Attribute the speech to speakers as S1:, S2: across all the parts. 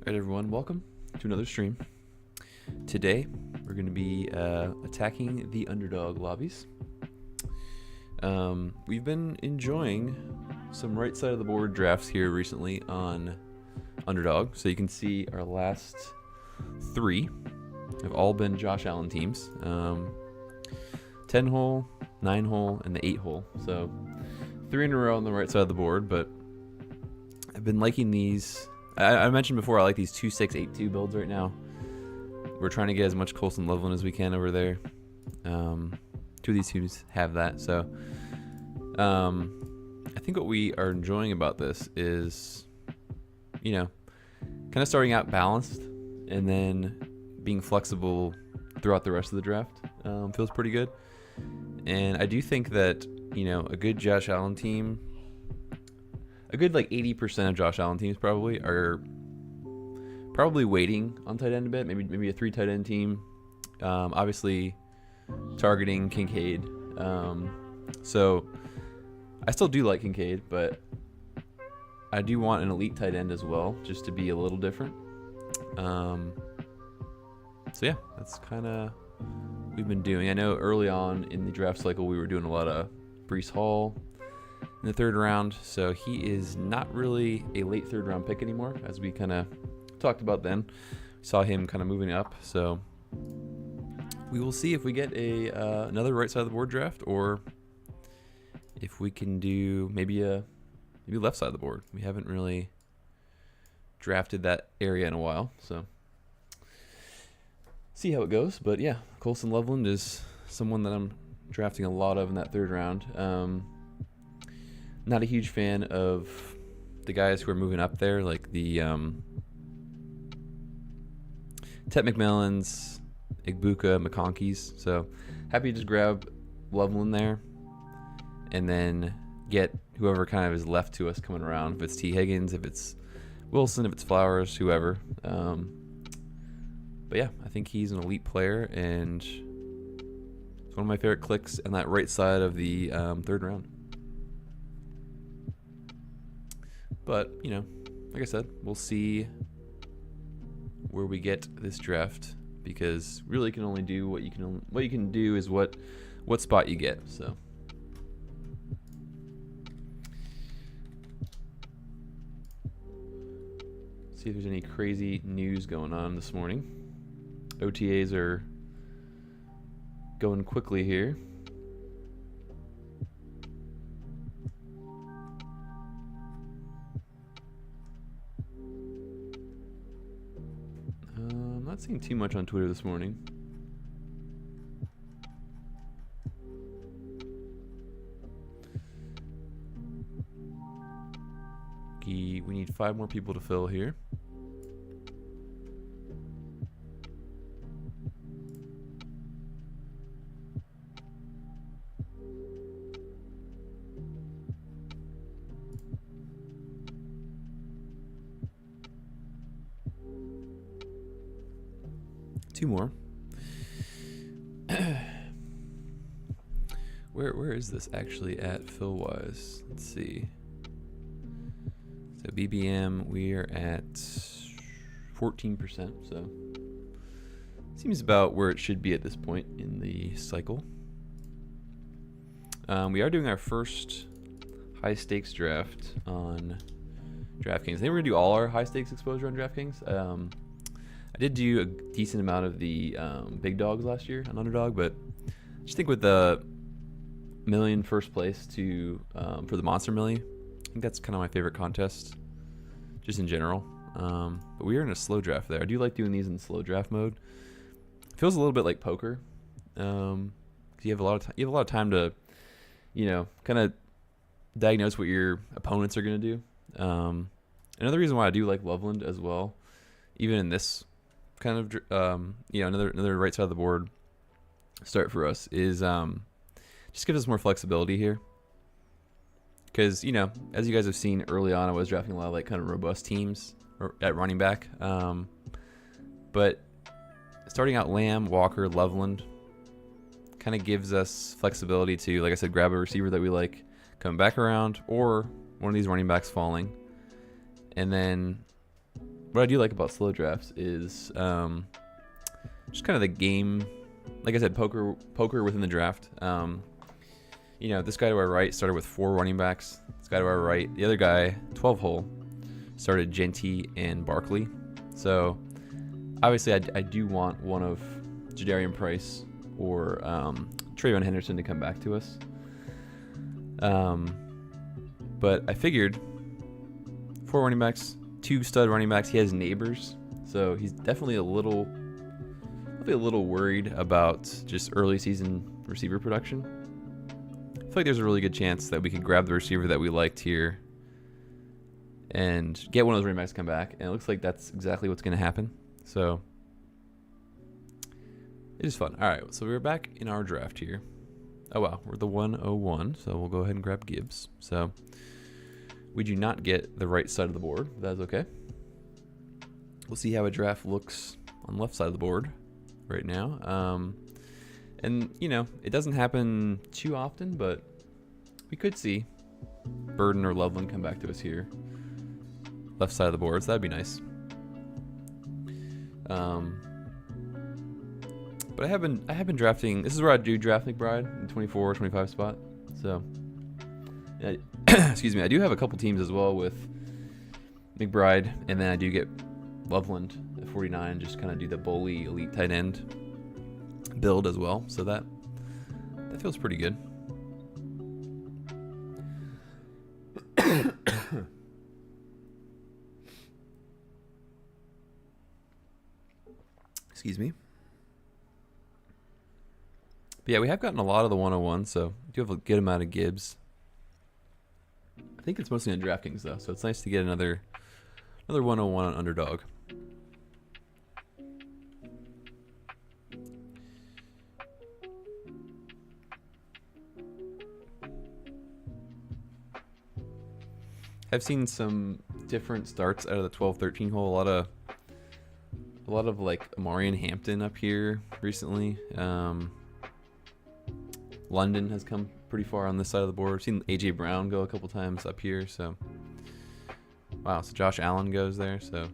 S1: Alright everyone, welcome to another stream. Today we're going to be attacking the Underdog lobbies. We've been enjoying some right side of the board drafts here recently on Underdog. So you can see our last three have all been Josh Allen teams. 10 hole, 9 hole, and the 8 hole. So 3 in a row on the right side of the board, but I've been liking these. I mentioned before I like these 2-6-8-2 builds right now. We're trying to get as much Colson Loveland as we can over there. Two of these teams have that, so I think what we are enjoying about this is, you know, kind of starting out balanced and then being flexible throughout the rest of the draft. Feels pretty good, and I do think that, you know, a good Josh Allen team. A good like 80% of Josh Allen teams probably are waiting on tight end a bit. Maybe a 3 tight end team. Obviously targeting Kincaid. So I still do like Kincaid, but I do want an elite tight end as well, just to be a little different. So yeah, that's kind of what we've been doing. I know early on in the draft cycle we were doing a lot of Breece Hall in the 3rd round, so he is not really a late 3rd round pick anymore, as we kind of talked about then. We saw him kind of moving up, so we will see if we get another right side of the board draft, or if we can do maybe left side of the board. We haven't really drafted that area in a while, so see how it goes. But yeah, Colson Loveland is someone that I'm drafting a lot of in that 3rd round. Not a huge fan of the guys who are moving up there, like the Tet McMillans, Igbuka, McConkeys. So happy to just grab Loveland there and then get whoever kind of is left to us coming around. If it's T. Higgins, if it's Wilson, if it's Flowers, whoever. But yeah, I think he's an elite player, and it's one of my favorite clicks on that right side of the 3rd round. But, you know, like I said, we'll see where we get this draft, because really you can only do what you can do is what spot you get. So see if there's any crazy news going on this morning. OTAs are going quickly here. Not seeing too much on Twitter this morning. We need 5 more people to fill here. Two more. Where is this actually at fill wise? Let's see. So BBM, we are at 14%, so seems about where it should be at this point in the cycle. We are doing our first high stakes draft on DraftKings. I think we're gonna do all our high stakes exposure on DraftKings. I did do a decent amount of the big dogs last year on Underdog, but I just think with the million first place to for the Monster Millie, I think that's kind of my favorite contest, just in general. But we are in a slow draft there. I do like doing these in slow draft mode. It feels a little bit like poker, because you have a lot of time to, you know, kind of diagnose what your opponents are going to do. Another reason why I do like Loveland as well, even in this kind of you know, another right side of the board start for us, is just gives us more flexibility here, because, you know, as you guys have seen early on, I was drafting a lot of like kind of robust teams at running back, but starting out Lamb, Walker, Loveland kind of gives us flexibility to, like I said, grab a receiver that we like coming back around, or one of these running backs falling, and then what I do like about slow drafts is just kind of the game. Like I said, poker within the draft. You know, this guy to our right started with 4 running backs. This guy to our right, the other guy, 12 hole, started Genty and Barkley. So obviously, I do want one of Jadarian Price or Trayvon Henderson to come back to us. But I figured 4 running backs, 2 stud running backs. He has neighbors, so he's definitely a little worried about just early season receiver production. I feel like there's a really good chance that we could grab the receiver that we liked here and get one of those running backs to come back, and it looks like that's exactly what's going to happen. So it is fun. All right, so we're back in our draft here. Oh wow, we're the 101, so we'll go ahead and grab Gibbs. So we do not get the right side of the board. That's okay. We'll see how a draft looks on the left side of the board right now. And, you know, it doesn't happen too often, but we could see Burden or Loveland come back to us here. Left side of the board, so that'd be nice. But I have been drafting. This is where I do draft McBride in 24 or 25 spot. So, yeah, excuse me. I do have a couple teams as well with McBride, and then I do get Loveland at 49. Just kind of do the bully elite tight end build as well. So that feels pretty good. Excuse me. But yeah, we have gotten a lot of the 101, so we do have a good amount of Gibbs. I think it's mostly on DraftKings though, so it's nice to get another 101 on Underdog. I've seen some different starts out of the 12-13 hole. A lot of like Amarian Hampton up here recently. London has come pretty far on this side of the board. I've seen AJ Brown go a couple times up here. So wow, so Josh Allen goes there. So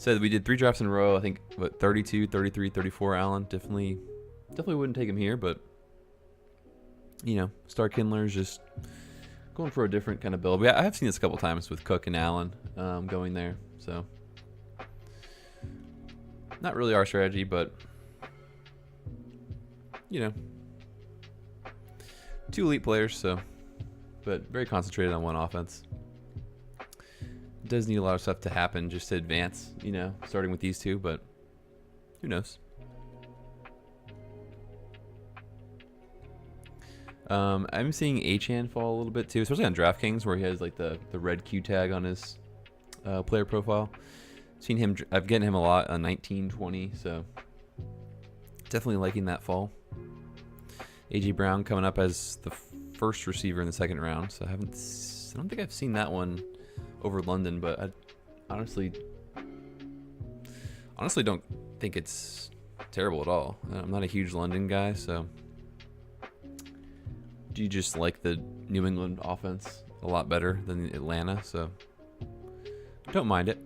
S1: we did 3 drafts in a row. I think 32, 33, 34 Allen. Definitely wouldn't take him here, but you know, Star Kindler's just going for a different kind of build. I have seen this a couple times with Cook and Allen going there. So not really our strategy, but you know, 2 elite players, so but very concentrated on one offense. It does need a lot of stuff to happen just to advance, you know, starting with these 2, but who knows. I'm seeing Achane fall a little bit too, especially on DraftKings where he has like the red Q tag on his player profile. Seen him, I've gotten him a lot on 19, 20, so definitely liking that fall. AJ Brown coming up as the first receiver in the 2nd round, so I don't think I've seen that one over London, but I honestly don't think it's terrible at all. I'm not a huge London guy, so do you just like the New England offense a lot better than Atlanta, so don't mind it.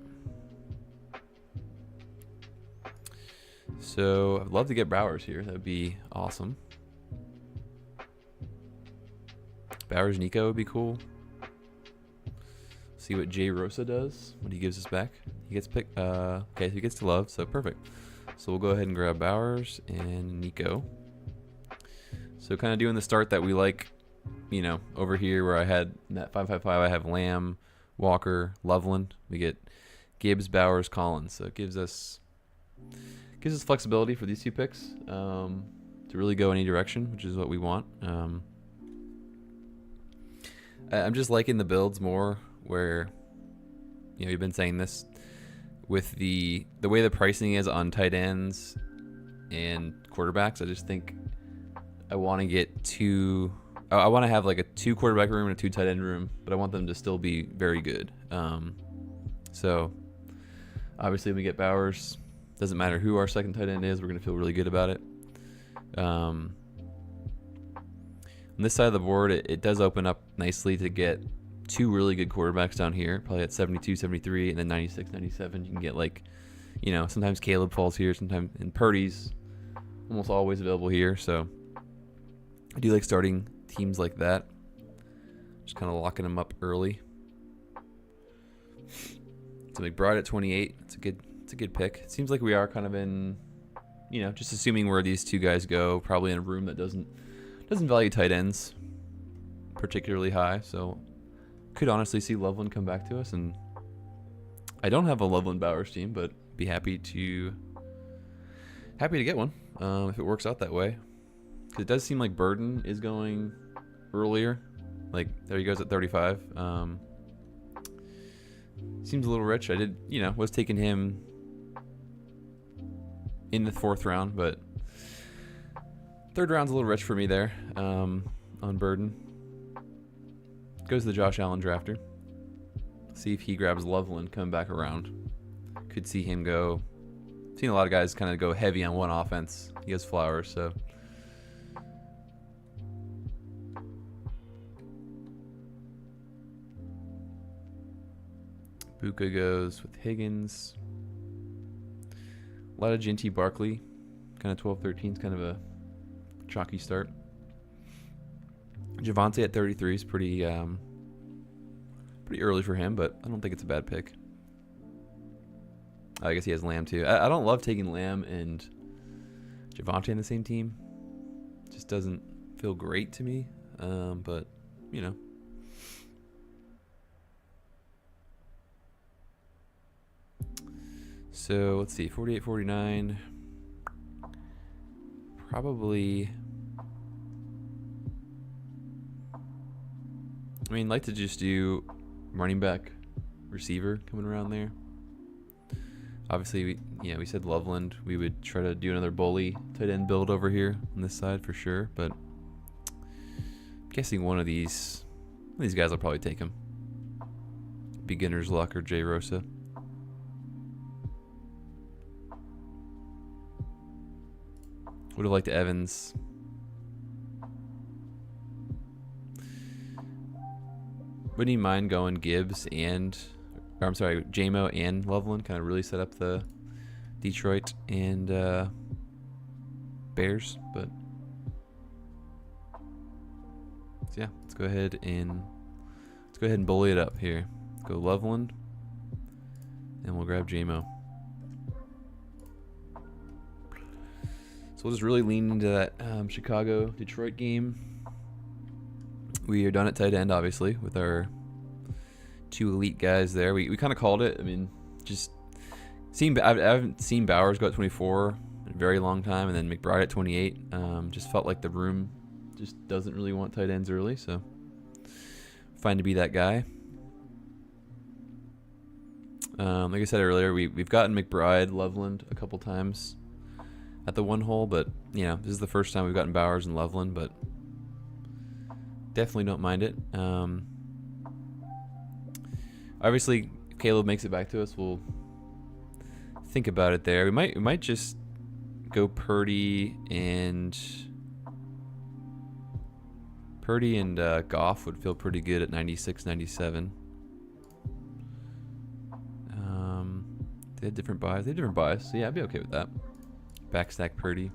S1: So I'd love to get Bowers here. That would be awesome. Bowers Nico would be cool. See what Jay Rosa does when he gives us back. He gets picked. Okay, so he gets to Love, so perfect. So we'll go ahead and grab Bowers and Nico. So kind of doing the start that we like, you know, over here where I had in that 5-5-5, I have Lamb, Walker, Loveland. We get Gibbs, Bowers, Collins. So it gives us flexibility for these 2 picks to really go any direction, which is what we want. I'm just liking the builds more where, you know, you've been saying this with the way the pricing is on tight ends and quarterbacks. I just think I want to get 2. I want to have like a 2 quarterback room and a 2 tight end room, but I want them to still be very good. So obviously, when we get Bowers, doesn't matter who our second tight end is, we're going to feel really good about it. On this side of the board, it does open up nicely to get two really good quarterbacks down here, probably at 72, 73, and then 96, 97. You can get like, you know, sometimes Caleb falls here, sometimes, and Purdy's almost always available here. So I do like starting teams like that, just kind of locking them up early. So McBride at 28, it's a good pick. It seems like we are kind of in, you know, just assuming where these two guys go, probably in a room that doesn't value tight ends particularly high. So could honestly see Loveland come back to us, and I don't have a Loveland Bowers team, but be happy to get one if it works out that way. Because it does seem like Burden is going earlier. Like, there he goes at 35. Seems a little rich. I did, you know, was taking him in the 4th round, but 3rd round's a little rich for me there on Burden. Goes to the Josh Allen drafter. See if he grabs Loveland coming back around. Could see him go. Seen a lot of guys kind of go heavy on one offense. He has Flowers, so. Buka goes with Higgins. A lot of Ginty Barkley. Kind of 12-13 is kind of a chalky start. Javonte at 33 is pretty early for him, but I don't think it's a bad pick. I guess he has Lamb too. I don't love taking Lamb and Javonte on the same team. Just doesn't feel great to me, but, you know. So let's see, 48, 49. Probably. I mean, like to just do running back, receiver coming around there. Obviously, we said Loveland. We would try to do another bully tight end build over here on this side for sure. But I'm guessing one of these guys will probably take him. Beginner's Luck or Jay Rosa. Would have liked Evans. Wouldn't you mind going Gibbs Jamo and Loveland? Kind of really set up the Detroit and Bears. But so yeah, let's go ahead and bully it up here. Go Loveland, and we'll grab Jamo. So we'll just really lean into that Chicago-Detroit game. We are done at tight end, obviously, with our two elite guys there. We kind of called it. I mean, just I haven't seen Bowers go at 24 in a very long time, and then McBride at 28. Just felt like the room just doesn't really want tight ends early, so fine to be that guy. Like I said earlier, we've gotten McBride, Loveland a couple times at the one hole, but you know, this is the first time we've gotten Bowers and Loveland, but definitely don't mind it. Obviously, if Caleb makes it back to us, we'll think about it there. We might just go Purdy and Goff would feel pretty good at 96, 97. They had different buys. So yeah, I'd be okay with that. Backstack Purdy.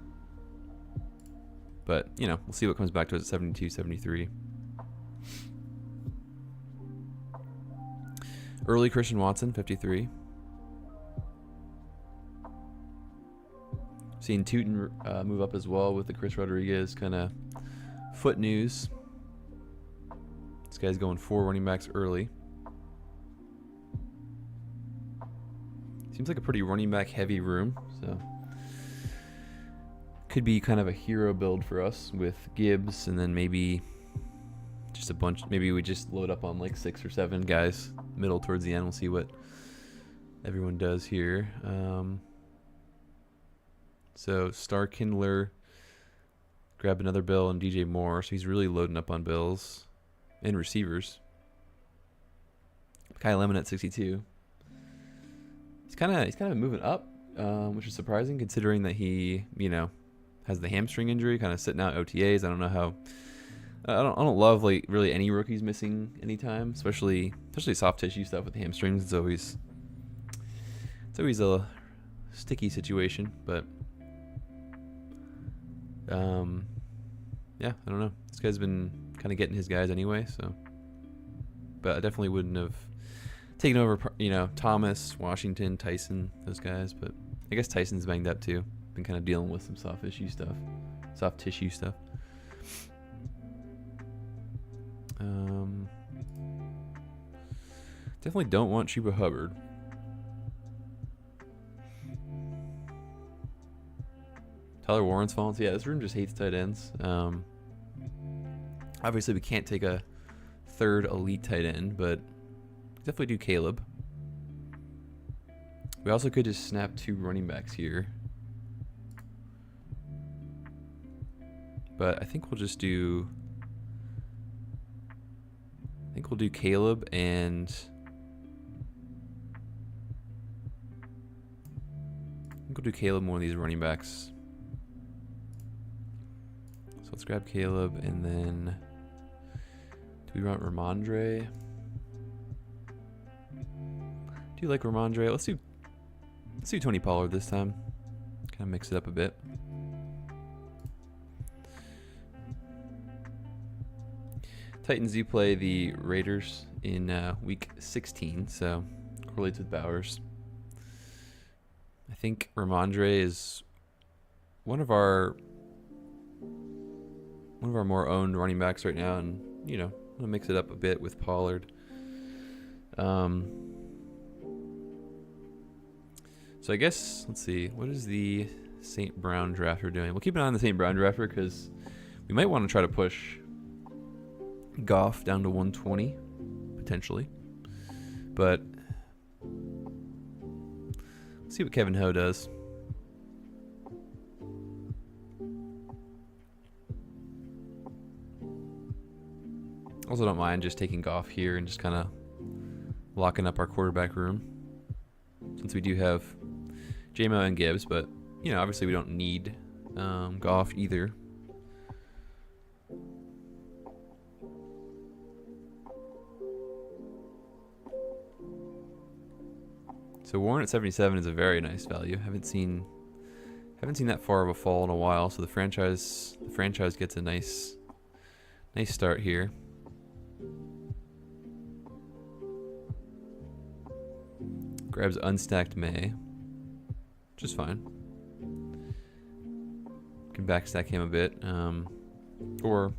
S1: But, you know, we'll see what comes back to us at 72, 73. Early Christian Watson, 53. Seeing Tootin move up as well with the Chris Rodriguez kind of foot news. This guy's going 4 running backs early. Seems like a pretty running back heavy room, so could be kind of a hero build for us with Gibbs, and then maybe just a bunch. Maybe we just load up on like 6 or 7 guys middle towards the end. We'll see what everyone does here. So Star Kindler, grab another Bill and DJ Moore. So he's really loading up on Bills and receivers. Kyle Lemon at 62. He's kind of moving up, which is surprising considering that he, you know, has the hamstring injury, kind of sitting out OTAs. I don't know I don't love like really any rookies missing anytime, especially soft tissue stuff with hamstrings. It's always a sticky situation, but yeah, I don't know. This guy's been kind of getting his guys anyway, so. But I definitely wouldn't have taken over, Thomas, Washington, Tyson, those guys. But I guess Tyson's banged up too. Been kind of dealing with some soft tissue stuff. Definitely don't want Chuba Hubbard. Tyler Warren's fallen. So yeah, this room just hates tight ends. Obviously, we can't take a third elite tight end, but definitely do Caleb. We also could just snap 2 running backs here. But I think we'll just do... we'll do Caleb and... we'll do Caleb more of these running backs. So let's grab Caleb, and then... do we want Ramondre? Do you like Ramondre? Let's do Tony Pollard this time. Kind of mix it up a bit. Titans do play the Raiders in week 16, so correlates with Bowers. I think Ramondre is one of our more owned running backs right now, and I'm gonna mix it up a bit with Pollard. So I guess let's see, what is the St. Brown drafter doing? We'll keep an eye on the St. Brown drafter because we might want to try to push Goff down to 120 potentially, but let's see what Kevin Ho does. Also don't mind just taking Goff here and just kind of locking up our quarterback room, since we do have J-Mo and Gibbs, but obviously we don't need Goff either. So Warren at 77 is a very nice value. Haven't seen that far of a fall in a while. So the franchise gets a nice start here. Grabs unstacked May, which is fine. Can backstack him a bit, or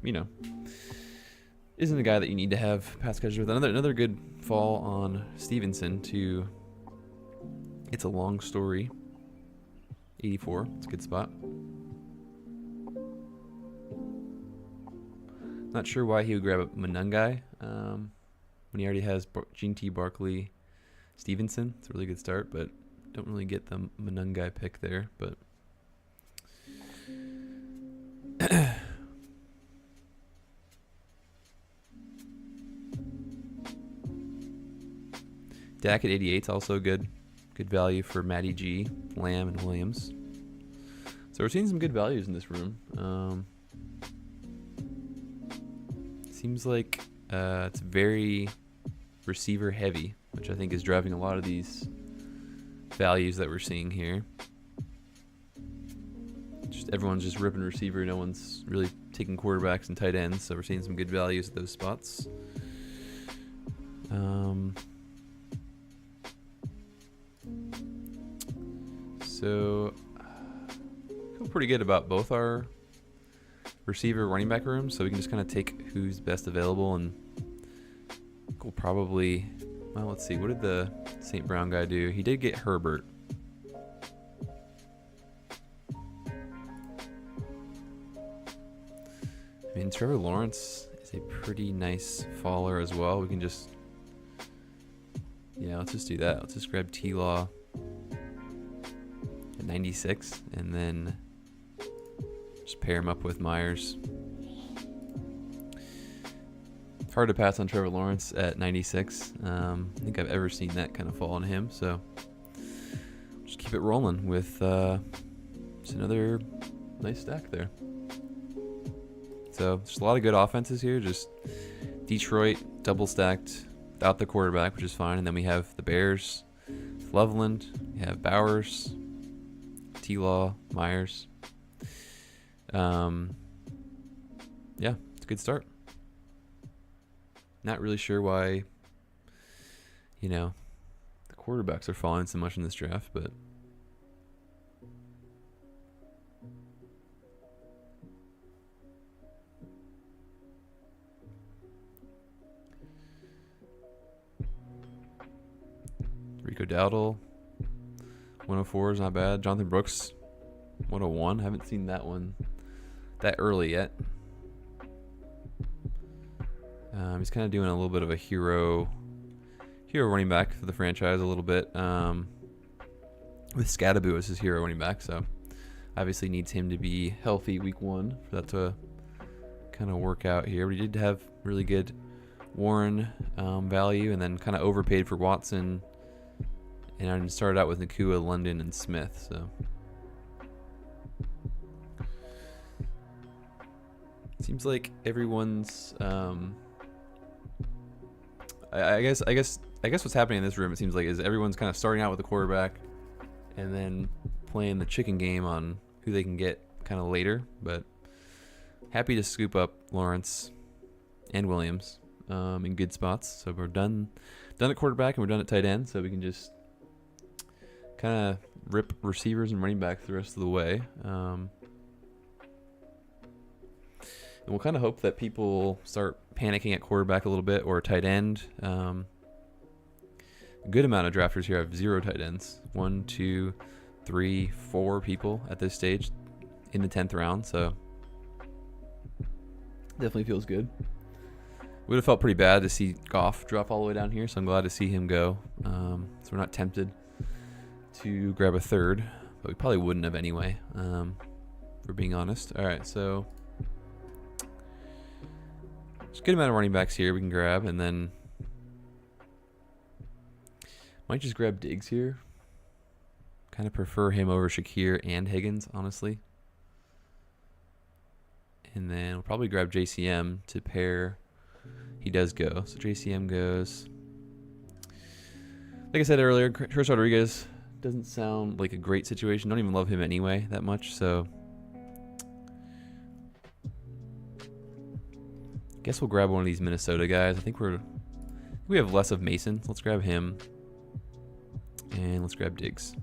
S1: isn't a guy that you need to have pass catchers with. Another good fall on Stevenson to. It's a long story. 84. It's a good spot. Not sure why he would grab a Manungai when he already has Gene T. Barkley, Stevenson. It's a really good start, but don't really get the Manungai pick there. But Dak at 88 is also good. Good value for Matty G, Lamb, and Williams. So we're seeing some good values in this room. Seems like it's very receiver heavy, which I think is driving a lot of these values that we're seeing here. Everyone's just ripping receiver. No one's really taking quarterbacks and tight ends, so we're seeing some good values at those spots. So I feel pretty good about both our receiver running back rooms, so we can just kind of take who's best available, and we'll probably, well, let's see, what did the St. Brown guy do? He did get Herbert. I mean, Trevor Lawrence is a pretty nice faller as well. We can just, let's just do that. Let's just grab T-Law at 96 and then just pair him up with Myers. It's hard to pass on Trevor Lawrence at 96. I don't think I've ever seen that kind of fall on him, so just keep it rolling with just another nice stack there. So there's a lot of good offenses here. Just Detroit double stacked without the quarterback, which is fine. And then we have the Bears, Loveland, we have Bowers, T-Law, Myers. Yeah, it's a good start. Not really sure why, you know, the quarterbacks are falling so much in this draft, but Rico Dowdle, 104 is not bad. Jonathan Brooks, 101. Haven't seen that one that early yet. He's kind of doing a little bit of a hero running back for the franchise a little bit. With Scadaboo as his hero running back, so obviously needs him to be healthy week 1 for that to kind of work out here. But he did have really good Warren value, and then kind of overpaid for Watson. And I started out with Nakua, London, and Smith. So seems like everyone's. I guess what's happening in this room, it seems like, is everyone's kind of starting out with a quarterback, and then playing the chicken game on who they can get kind of later. But happy to scoop up Lawrence and Williams in good spots. So we're done at quarterback, and we're done at tight end. So we can just kind of rip receivers and running backs the rest of the way. And we'll kind of hope that people start panicking at quarterback a little bit, or tight end. A good amount of drafters here have 0 tight ends. 1, 2, 3, 4 people at this stage in the 10th round. So definitely feels good. Would have felt pretty bad to see Goff drop all the way down here, so I'm glad to see him go. So we're not tempted to grab a third, but we probably wouldn't have anyway, for being honest. All right, so there's a good amount of running backs here we can grab, and then might just grab Diggs here. Kind of prefer him over Shakir and Higgins, honestly. And then we'll probably grab JCM to pair. He does go. So JCM goes. Like I said earlier, Chris Rodriguez doesn't sound like a great situation. Don't even love him anyway that much. So guess we'll grab one of these Minnesota guys. I think we have less of Mason. Let's grab him. And let's grab Diggs.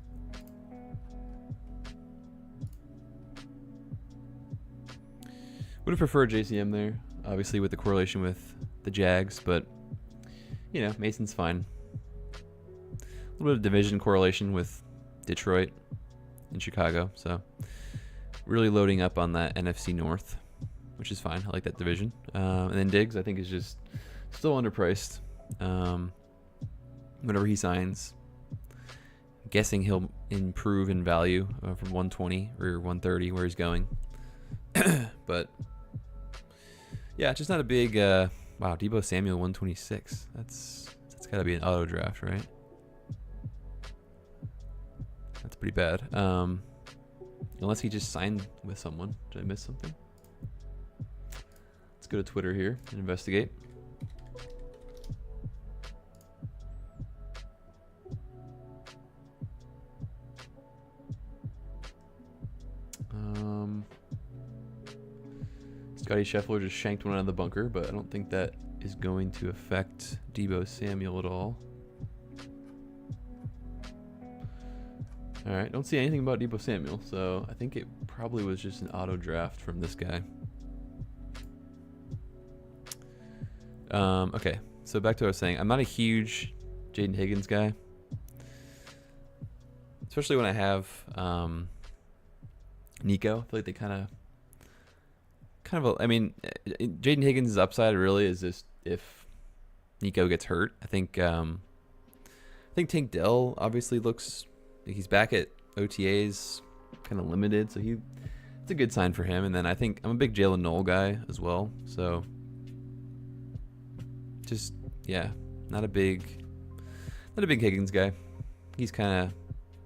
S1: Would have preferred JCM there, obviously, with the correlation with the Jags, but, you know, Mason's fine. A little bit of division correlation with Detroit and Chicago, so really loading up on that NFC North, which is fine. I like that division. And then Diggs, I think, is just still underpriced. Whenever he signs, I'm guessing he'll improve in value from 120 or 130 where he's going. But yeah, just not a big wow, Deebo Samuel 126. That's got to be an auto draft, right? That's pretty bad. Unless he just signed with someone. Did I miss something? Let's go to Twitter here and investigate. Scotty Scheffler just shanked one out of the bunker, but I don't think that is going to affect Deebo Samuel at all. All right, don't see anything about Deebo Samuel, so I think it probably was just an auto draft from this guy. Okay, so back to what I was saying. I'm not a huge Jaden Higgins guy, especially when I have Nico. I feel like they kind of I mean, Jaden Higgins' upside really is just if Nico gets hurt. I think Tank Dell obviously looks like he's back at OTAs, kind of limited, so it's a good sign for him. And then I think I'm a big Jalen Knoll guy as well, so just yeah, not a big Higgins guy. He's kind of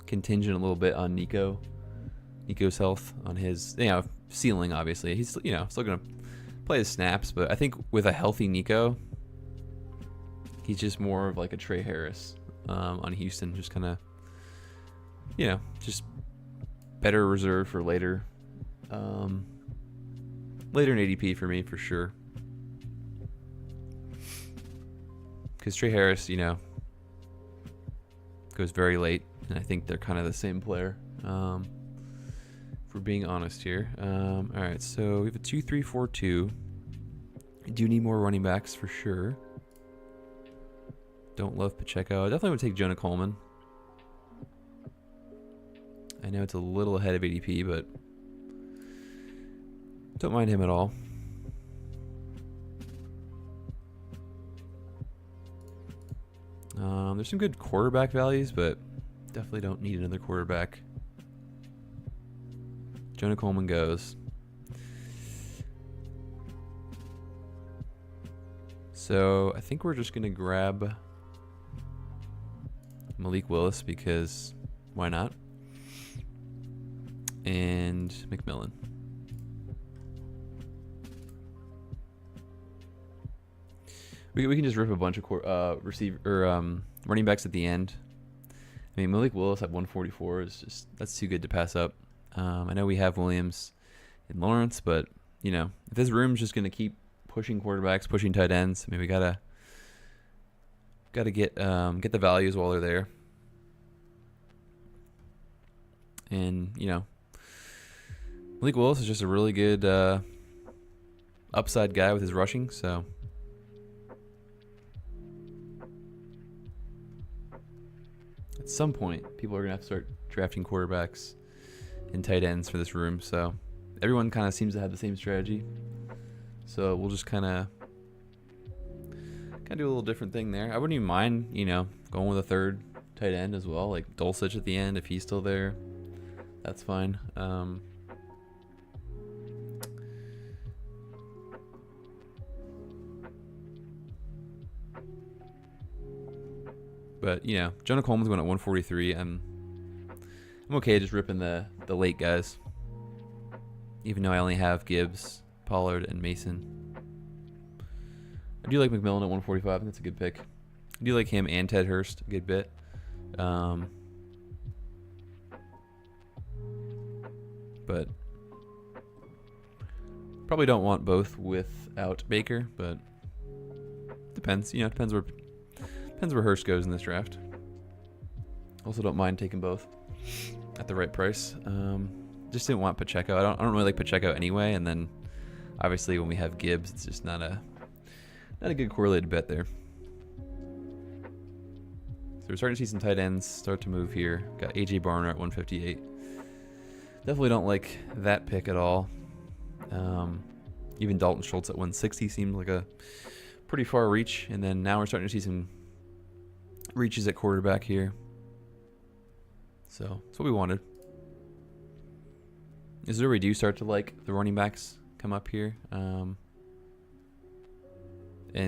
S1: contingent a little bit on Nico's health, on his ceiling. Obviously, he's still gonna play his snaps, but I think with a healthy Nico, he's just more of like a Trey Harris on Houston. Just kind of, you know, just better reserved for later. Later in ADP for me, for sure. Because Trey Harris, you know, goes very late, and I think they're kind of the same player. If we're being honest here. All right, so we have a 2-3-4-2. I do need more running backs for sure. Don't love Pacheco. I definitely would take Jonah Coleman. I know it's a little ahead of ADP, but don't mind him at all. There's some good quarterback values, but definitely don't need another quarterback. Jonah Coleman goes. So I think we're just going to grab Malik Willis because why not? And McMillan. We can just rip a bunch of running backs at the end. I mean, Malik Willis at 144 is just, that's too good to pass up. I know we have Williams and Lawrence, but you know, if this room's just gonna keep pushing quarterbacks, pushing tight ends, I mean, we gotta get the values while they're there. And you know, Malik Willis is just a really good upside guy with his rushing, so. At some point, people are going to have to start drafting quarterbacks and tight ends for this room. So everyone kind of seems to have the same strategy. So we'll just kind of do a little different thing there. I wouldn't even mind, you know, going with a third tight end as well, like Dulcich at the end if he's still there. That's fine. But you know, Jonah Coleman's going at 143. I'm okay just ripping the late guys, even though I only have Gibbs, Pollard, and Mason. I do like McMillan at 145. I think that's a good pick. I do like him and Ted Hurst a good bit. But probably don't want both without Baker, but depends. You know, depends where Hurst goes in this draft. Also, don't mind taking both at the right price. Just didn't want Pacheco. I don't really like Pacheco anyway. And then, obviously, when we have Gibbs, it's just not a good correlated bet there. So we're starting to see some tight ends start to move here. Got AJ Barner at 158. Definitely don't like that pick at all. Even Dalton Schultz at 160 seemed like a pretty far reach. And then now we're starting to see some reaches at quarterback here. So that's what we wanted. This is where we do start to like the running backs come up here. And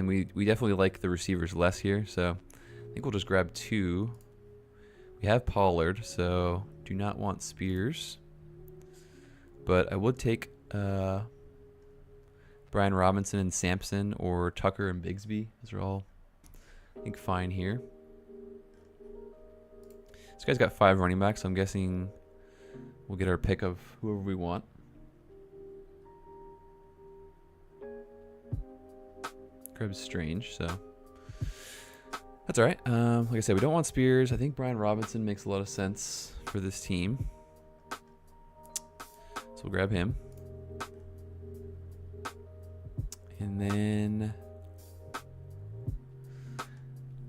S1: we definitely like the receivers less here. So I think we'll just grab two. We have Pollard, so do not want Spears. But I would take Brian Robinson and Sampson or Tucker and Bigsby. Those are all, I think, fine here. This guy's got 5 running backs, so I'm guessing we'll get our pick of whoever we want. Krebs Strange, so that's all right. Like I said, we don't want Spears. I think Brian Robinson makes a lot of sense for this team, so we'll grab him. And then,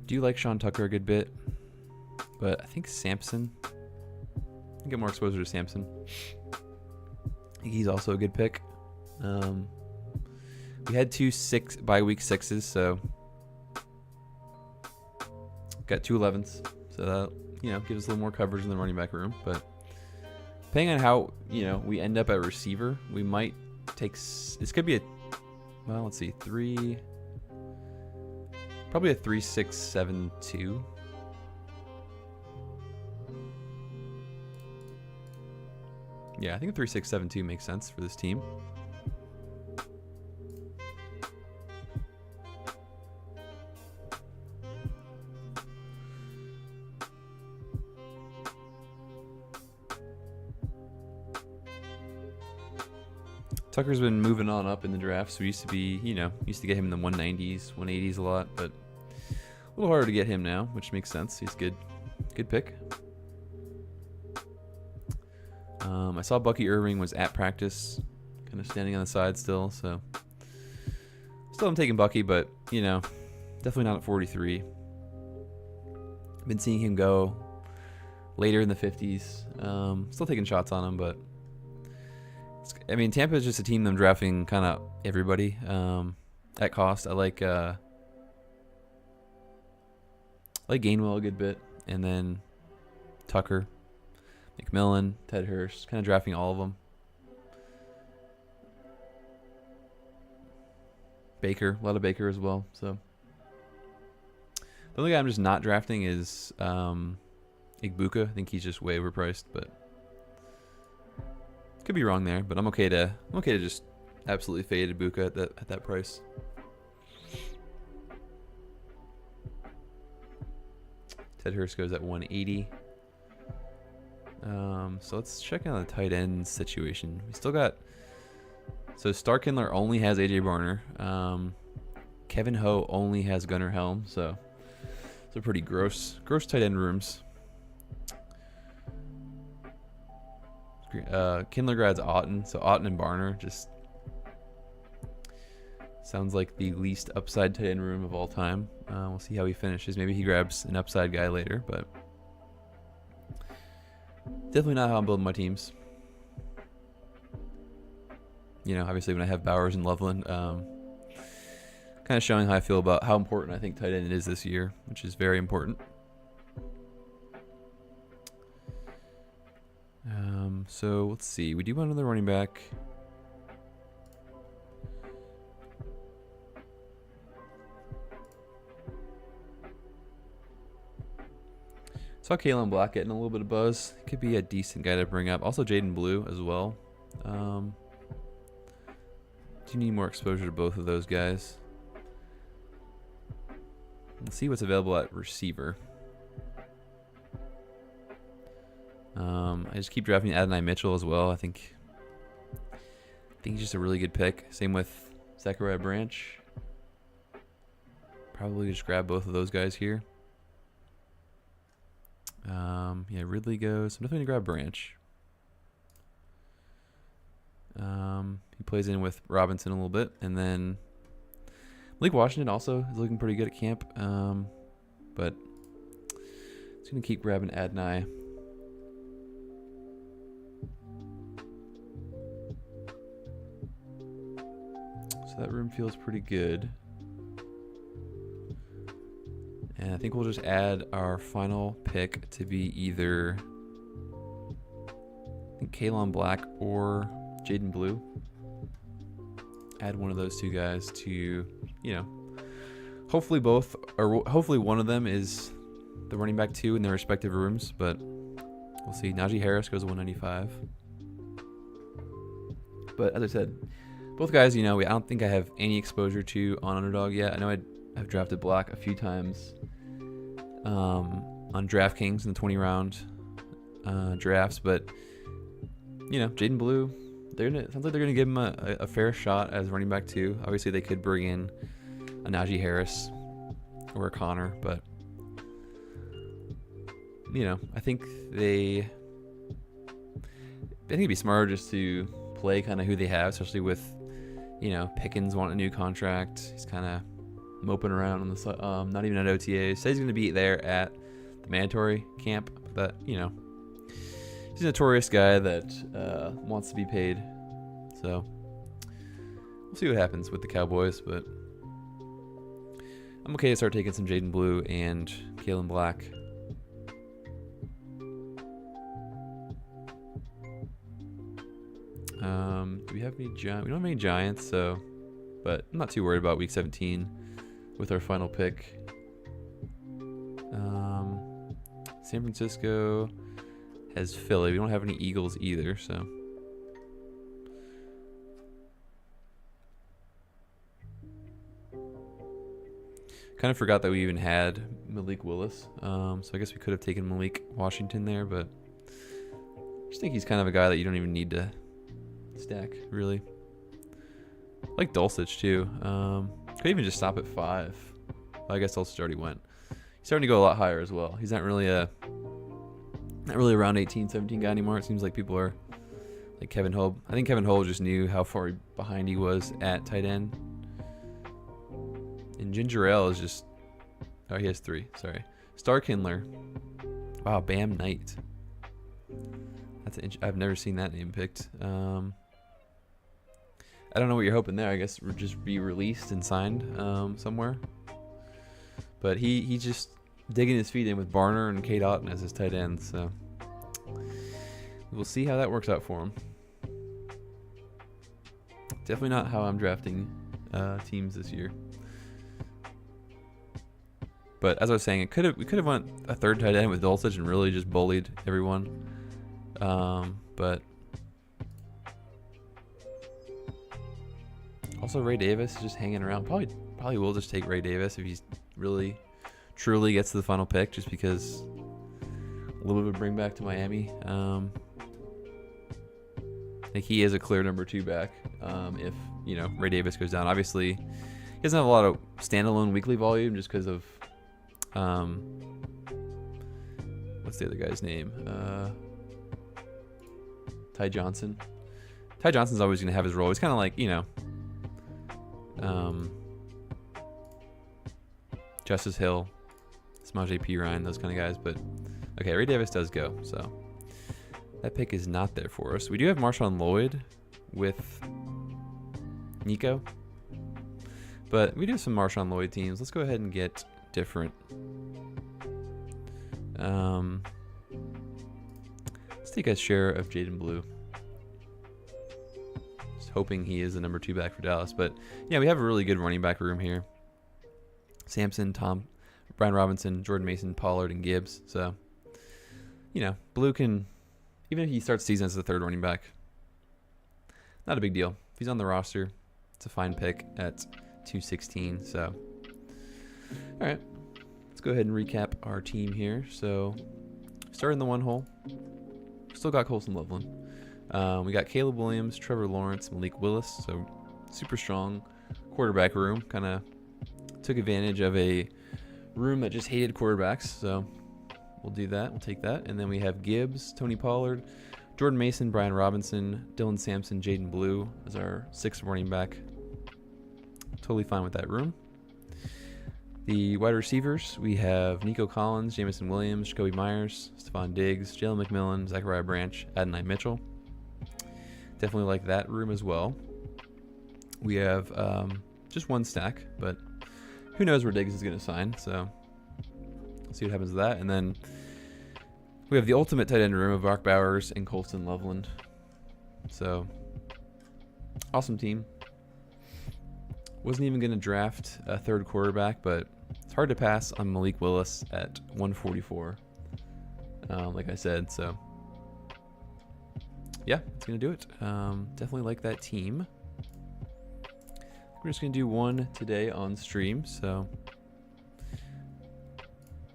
S1: do you like Sean Tucker a good bit? But I think Sampson. I get more exposure to Sampson. I think he's also a good pick. We had 2 bye week 6s, so got 2 11s. So that, you know, gives us a little more coverage in the running back room. But depending on how, you know, we end up at receiver, we might take. This could be a. Well, let's see, probably a 3-6-7-2. Yeah, I think a 3-6-7-2 makes sense for this team. Tucker's been moving on up in the draft, so we used to be, used to get him in the 190s, 180s a lot, but a little harder to get him now, which makes sense. He's good pick. I saw Bucky Irving was at practice, kind of standing on the side still, so still I'm taking Bucky, but definitely not at 43. Been seeing him go later in the 50s. Still taking shots on him, but Tampa is just a team I'm drafting kind of everybody at cost. I like Gainwell a good bit, and then Tucker, McMillan, Ted Hurst, kind of drafting all of them. Baker, a lot of Baker as well. So the only guy I'm just not drafting is Igbuka. I think he's just way overpriced, but could be wrong there. But I'm okay to just absolutely fade Igbuka at that price. Ted Hurst goes at 180. So let's check out the tight end situation. We still got. So Starkindler only has AJ Barner. Kevin Ho only has Gunnar Helm. So pretty gross tight end rooms. Kindler grads Otten. So Otten and Barner just sounds like the least upside tight end room of all time. We'll see how he finishes. Maybe he grabs an upside guy later, but definitely not how I'm building my teams. Obviously when I have Bowers and Loveland, kind of showing how I feel about how important I think tight end is this year, which is very important. So let's see. We do want another running back. Saw Kalen Black getting a little bit of buzz. Could be a decent guy to bring up. Also Jaden Blue as well. Do need more exposure to both of those guys. Let's see what's available at receiver. I just keep drafting Adonai Mitchell as well. I think he's just a really good pick. Same with Zachariah Branch. Probably just grab both of those guys here. Yeah, Ridley goes. I'm definitely gonna grab Branch. He plays in with Robinson a little bit, and then Malik Washington also is looking pretty good at camp. But just gonna keep grabbing Adonai. So that room feels pretty good. And I think we'll just add our final pick to be either Kalen Black or Jaden Blue. Add one of those two guys to, hopefully both, or hopefully one of them is the running back 2 in their respective rooms, but we'll see. Najee Harris goes to 195. But as I said, both guys, I don't think I have any exposure to on Underdog yet. I know I've drafted Black a few times on DraftKings in the 20 round drafts, but Jaden Blue, sounds like they're gonna give him a fair shot as running back 2. Obviously, they could bring in a Najee Harris or a Connor, but I think it'd be smarter just to play kind of who they have, especially with Pickens wanting a new contract. He's kind of moping around on the not even at OTA. Says he's going to be there at the mandatory camp, but he's a notorious guy that wants to be paid. So we'll see what happens with the Cowboys, but I'm okay to start taking some Jaden Blue and Kalen Black. Do we have any Giants? We don't have any Giants, but I'm not too worried about week 17 with our final pick. San Francisco has Philly. We don't have any Eagles either, so. Kind of forgot that we even had Malik Willis. So I guess we could have taken Malik Washington there, but I just think he's kind of a guy that you don't even need to stack, really. like Dulcich too. Could even just stop at 5. Well, I guess Dulcich already went. He's starting to go a lot higher as well. He's not really around 18, 17 guy anymore. It seems like people are like Kevin Hope. I think Kevin Hope just knew how far behind he was at tight end. And Ginger Ale is just, oh, he has 3. Sorry. Starkindler. Wow, Bam Knight. I've never seen that name picked. I don't know what you're hoping there. I guess just be released and signed somewhere. But he's just digging his feet in with Barner and Kate Otten as his tight ends. So we'll see how that works out for him. Definitely not how I'm drafting teams this year. But as I was saying, we could have went a third tight end with Dulcich and really just bullied everyone. But also Ray Davis is just hanging around. Probably will just take Ray Davis if he's really truly gets to the final pick, just because a little bit of bring back to Miami. I think he is a clear number 2 back. If Ray Davis goes down, obviously he doesn't have a lot of standalone weekly volume just because of what's the other guy's name? Ty Johnson. Ty Johnson's always going to have his role. He's kind of like, Justice Hill, Samaje Perine, those kind of guys. But okay, Ray Davis does go, so that pick is not there for us. We do have Marshawn Lloyd with Nico, but we do have some Marshawn Lloyd teams. Let's go ahead and get different. Let's take a share of Jaden Blue. Just hoping he is the number 2 back for Dallas. But yeah, we have a really good running back room here. Sampson, Brian Robinson, Jordan Mason, Pollard, and Gibbs. So, Blue can, even if he starts the season as the 3rd running back, not a big deal. If he's on the roster, it's a fine pick at 216. So, all right, let's go ahead and recap our team here. So, starting the 1 hole, still got Colson Loveland. We got Caleb Williams, Trevor Lawrence, Malik Willis. So, super strong quarterback room. Kind of took advantage of a room that just hated quarterbacks. So, we'll do that. We'll take that. And then we have Gibbs, Tony Pollard, Jordan Mason, Brian Robinson, Dylan Sampson, Jaden Blue as our 6th running back. Totally fine with that room. The wide receivers, we have Nico Collins, Jamison Williams, Jacoby Myers, Stephon Diggs, Jalen McMillan, Zachariah Branch, Adonai Mitchell. Definitely like that room as well. We have just 1 stack, but who knows where Diggs is going to sign, so let's see what happens with that. And then we have the ultimate tight end room of Mark Bowers and Colston Loveland. So, awesome team. Wasn't even going to draft a 3rd quarterback, but it's hard to pass on Malik Willis at 144. Like I said, so yeah, it's going to do it. Definitely like that team. We're just going to do 1 today on stream, so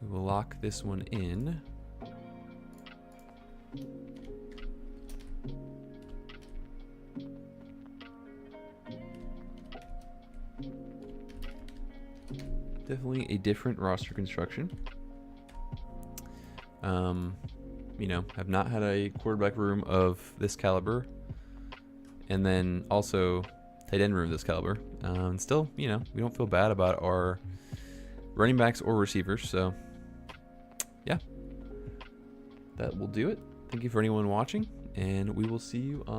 S1: we will lock this one in. Definitely a different roster construction. Have not had a quarterback room of this caliber, and then also tight end room of this caliber. And still, we don't feel bad about our running backs or receivers. So, yeah, that will do it. Thank you for anyone watching, and we will see you on